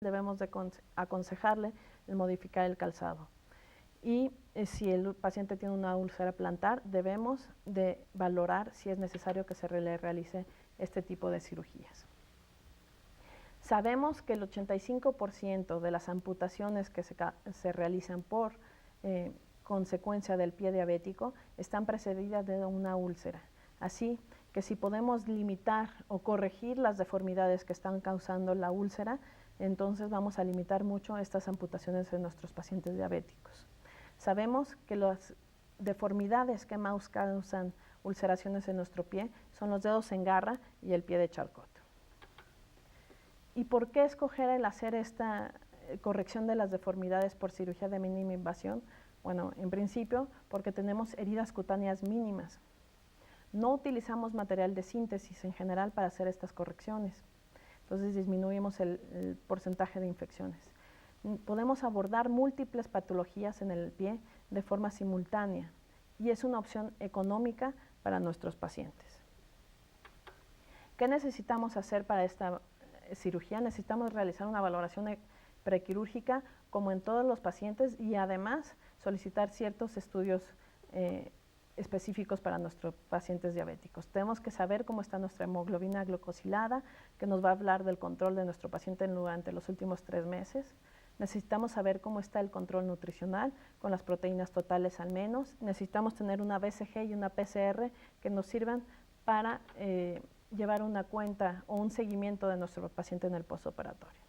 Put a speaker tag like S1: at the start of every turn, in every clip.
S1: debemos de aconsejarle el modificar el calzado. Y si el paciente tiene una úlcera plantar, debemos de valorar si es necesario que se le realice este tipo de cirugías. Sabemos que el 85% de las amputaciones que se realizan por consecuencia del pie diabético están precedidas de una úlcera. Así que si podemos limitar o corregir las deformidades que están causando la úlcera, entonces vamos a limitar mucho estas amputaciones en nuestros pacientes diabéticos. Sabemos que las deformidades que más causan ulceraciones en nuestro pie son los dedos en garra y el pie de Charcot. ¿Y por qué escoger el hacer esta corrección de las deformidades por cirugía de mínima invasión? Bueno, en principio porque tenemos heridas cutáneas mínimas. No utilizamos material de síntesis en general para hacer estas correcciones. Entonces disminuimos el porcentaje de infecciones. Podemos abordar múltiples patologías en el pie de forma simultánea y es una opción económica para nuestros pacientes. ¿Qué necesitamos hacer para esta cirugía? Necesitamos realizar una valoración prequirúrgica como en todos los pacientes y además solicitar ciertos estudios específicos para nuestros pacientes diabéticos. Tenemos que saber cómo está nuestra hemoglobina glucosilada, que nos va a hablar del control de nuestro paciente durante los últimos 3 meses. Necesitamos saber cómo está el control nutricional, con las proteínas totales al menos. Necesitamos tener una BCG y una PCR que nos sirvan para llevar una cuenta o un seguimiento de nuestro paciente en el postoperatorio.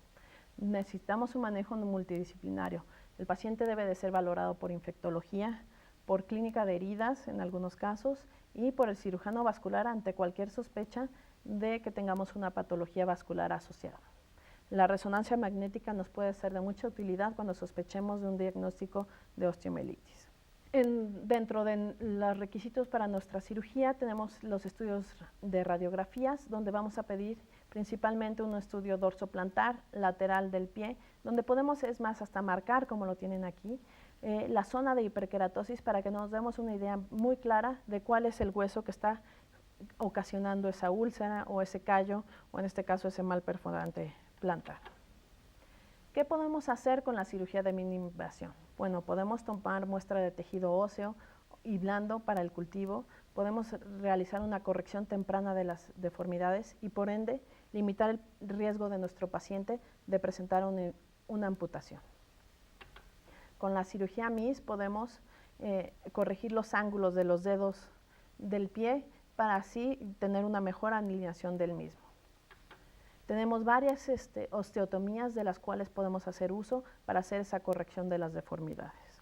S1: Necesitamos un manejo multidisciplinario. El paciente debe de ser valorado por infectología, por clínica de heridas en algunos casos y por el cirujano vascular ante cualquier sospecha de que tengamos una patología vascular asociada. La resonancia magnética nos puede ser de mucha utilidad cuando sospechemos de un diagnóstico de osteomielitis. Dentro de los requisitos para nuestra cirugía tenemos los estudios de radiografías, donde vamos a pedir principalmente un estudio dorsoplantar lateral del pie, donde podemos, es más, hasta marcar, como lo tienen aquí, la zona de hiperkeratosis para que nos demos una idea muy clara de cuál es el hueso que está ocasionando esa úlcera o ese callo, o en este caso ese mal perforante plantar. ¿Qué podemos hacer con la cirugía de mínima invasión? Bueno, podemos tomar muestra de tejido óseo y blando para el cultivo, podemos realizar una corrección temprana de las deformidades y por ende limitar el riesgo de nuestro paciente de presentar una amputación. Con la cirugía MIS podemos corregir los ángulos de los dedos del pie para así tener una mejor alineación del mismo. Tenemos varias osteotomías de las cuales podemos hacer uso para hacer esa corrección de las deformidades.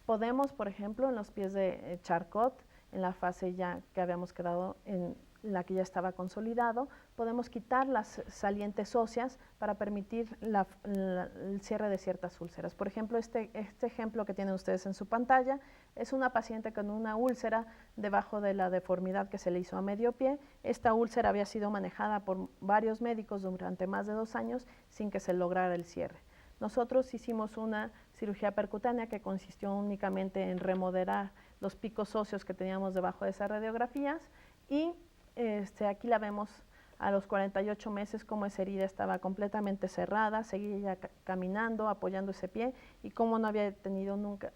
S1: Podemos, por ejemplo, en los pies de Charcot, en la fase ya que habíamos quedado en la que ya estaba consolidado, podemos quitar las salientes óseas para permitir el cierre de ciertas úlceras. Por ejemplo, este ejemplo que tienen ustedes en su pantalla es una paciente con una úlcera debajo de la deformidad que se le hizo a medio pie. Esta úlcera había sido manejada por varios médicos durante más de 2 años sin que se lograra el cierre. Nosotros hicimos una cirugía percutánea que consistió únicamente en remodelar los picos óseos que teníamos debajo de esas radiografías y aquí la vemos a los 48 meses como esa herida estaba completamente cerrada, seguía caminando, apoyando ese pie y como no había tenido nunca,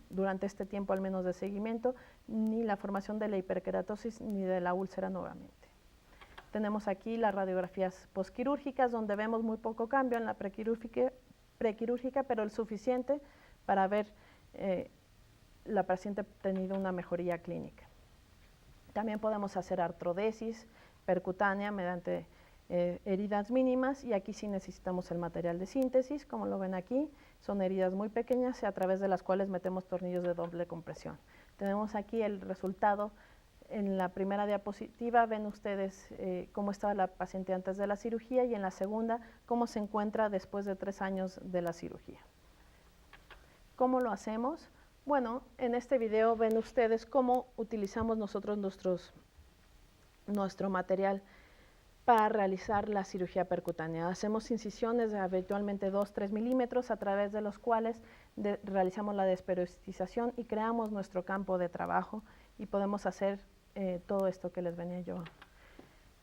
S1: durante este tiempo al menos de seguimiento, ni la formación de la hiperkeratosis ni de la úlcera nuevamente. Tenemos aquí las radiografías posquirúrgicas donde vemos muy poco cambio en la prequirúrgica, pero el suficiente para ver la paciente tenido una mejoría clínica. También podemos hacer artrodesis percutánea mediante heridas mínimas y aquí sí necesitamos el material de síntesis, como lo ven aquí, son heridas muy pequeñas a través de las cuales metemos tornillos de doble compresión. Tenemos aquí el resultado. En la primera diapositiva ven ustedes cómo estaba la paciente antes de la cirugía y en la segunda cómo se encuentra después de 3 años de la cirugía. ¿Cómo lo hacemos? Bueno, en este video ven ustedes cómo utilizamos nosotros nuestro material para realizar la cirugía percutánea. Hacemos incisiones de habitualmente 2-3 milímetros a través de los cuales realizamos la desperoxización y creamos nuestro campo de trabajo y podemos hacer todo esto que les venía yo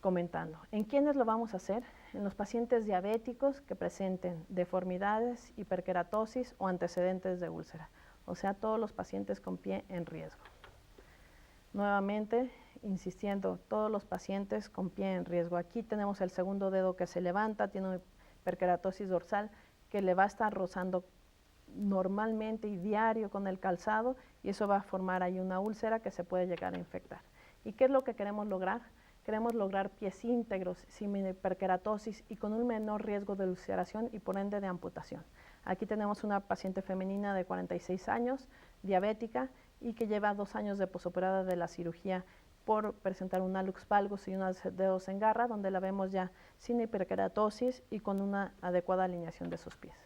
S1: comentando. ¿En quiénes lo vamos a hacer? en los pacientes diabéticos que presenten deformidades, hiperkeratosis o antecedentes de úlcera, o sea, todos los pacientes con pie en riesgo. Nuevamente, insistiendo, todos los pacientes con pie en riesgo. Aquí tenemos el segundo dedo que se levanta, tiene una hiperkeratosis dorsal que le va a estar rozando normalmente y diario con el calzado, y eso va a formar ahí una úlcera que se puede llegar a infectar. ¿Y qué es lo que queremos lograr? Queremos lograr pies íntegros, sin hiperkeratosis y con un menor riesgo de ulceración y por ende de amputación. Aquí tenemos una paciente femenina de 46 años, diabética, y que lleva 2 años de posoperada de la cirugía por presentar un hallux valgus y unos dedos en garra, donde la vemos ya sin hiperkeratosis y con una adecuada alineación de sus pies.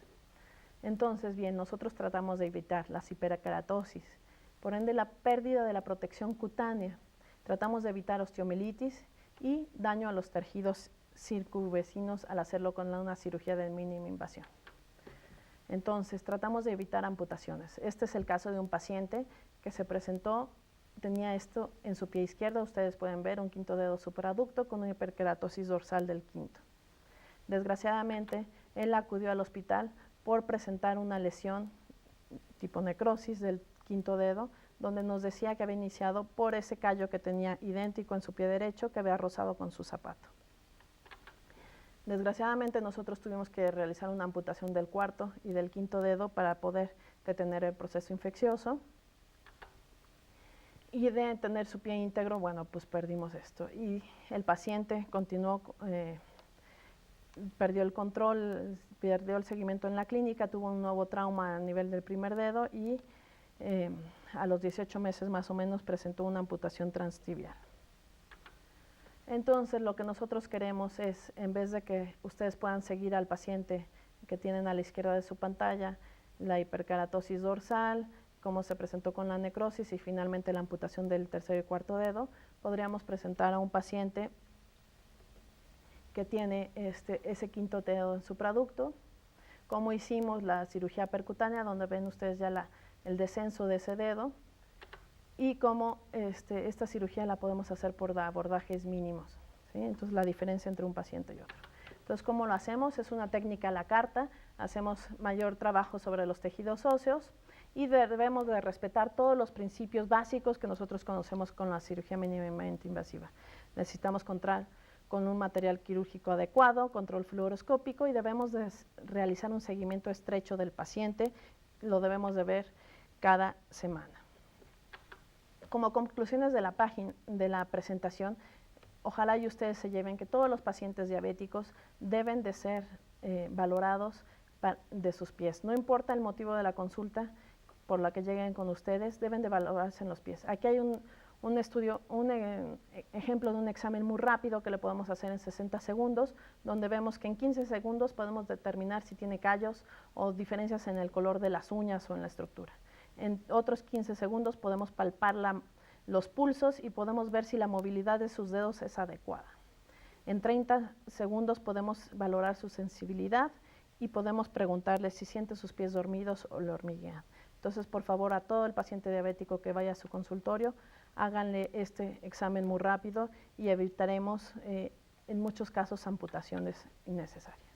S1: Entonces, bien, nosotros tratamos de evitar las hiperkeratosis, por ende la pérdida de la protección cutánea. Tratamos de evitar osteomielitis y daño a los tejidos circunvecinos al hacerlo con una cirugía de mínima invasión. Entonces, tratamos de evitar amputaciones. Este es el caso de un paciente que se presentó, tenía esto en su pie izquierdo, ustedes pueden ver un quinto dedo superaducto con una hiperkeratosis dorsal del quinto. Desgraciadamente, él acudió al hospital por presentar una lesión tipo necrosis del quinto dedo, donde nos decía que había iniciado por ese callo que tenía idéntico en su pie derecho que había rozado con su zapato. Desgraciadamente nosotros tuvimos que realizar una amputación del cuarto y del quinto dedo para poder detener el proceso infeccioso. Y de tener su pie íntegro, bueno, pues perdimos esto. Y el paciente continuó, perdió el control, perdió el seguimiento en la clínica, tuvo un nuevo trauma a nivel del primer dedo y a los 18 meses más o menos presentó una amputación transtibial. Entonces, lo que nosotros queremos es, en vez de que ustedes puedan seguir al paciente que tienen a la izquierda de su pantalla, la hiperkeratosis dorsal, cómo se presentó con la necrosis y finalmente la amputación del tercer y cuarto dedo, podríamos presentar a un paciente que tiene ese quinto dedo en supraducto, como hicimos la cirugía percutánea, donde ven ustedes ya el descenso de ese dedo, y cómo esta cirugía la podemos hacer por abordajes mínimos, ¿sí? Entonces, la diferencia entre un paciente y otro. Entonces, ¿cómo lo hacemos? Es una técnica a la carta, hacemos mayor trabajo sobre los tejidos óseos y debemos de respetar todos los principios básicos que nosotros conocemos con la cirugía mínimamente invasiva. Necesitamos contar con un material quirúrgico adecuado, control fluoroscópico y debemos de realizar un seguimiento estrecho del paciente, lo debemos de ver cada semana. Como conclusiones de la presentación, ojalá y ustedes se lleven que todos los pacientes diabéticos deben de ser valorados de sus pies. No importa el motivo de la consulta por la que lleguen con ustedes, deben de valorarse en los pies. Aquí hay un estudio, ejemplo de un examen muy rápido que le podemos hacer en 60 segundos, donde vemos que en 15 segundos podemos determinar si tiene callos o diferencias en el color de las uñas o en la estructura. En otros 15 segundos podemos palpar los pulsos y podemos ver si la movilidad de sus dedos es adecuada. En 30 segundos podemos valorar su sensibilidad y podemos preguntarle si siente sus pies dormidos o le hormiguean. Entonces, por favor, a todo el paciente diabético que vaya a su consultorio, háganle este examen muy rápido y evitaremos en muchos casos amputaciones innecesarias.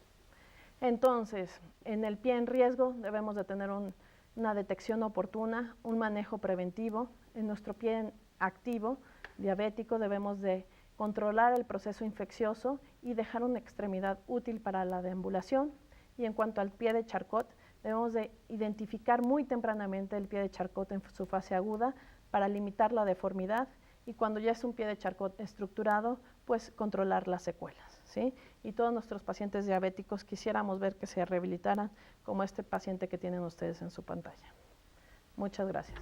S1: Entonces, en el pie en riesgo debemos de tener una detección oportuna, un manejo preventivo. En nuestro pie activo, diabético, debemos de controlar el proceso infeccioso y dejar una extremidad útil para la deambulación. Y en cuanto al pie de Charcot, debemos de identificar muy tempranamente el pie de Charcot en su fase aguda para limitar la deformidad y cuando ya es un pie de Charcot estructurado, pues controlar las secuelas, ¿sí? Y todos nuestros pacientes diabéticos quisiéramos ver que se rehabilitaran como este paciente que tienen ustedes en su pantalla. Muchas gracias.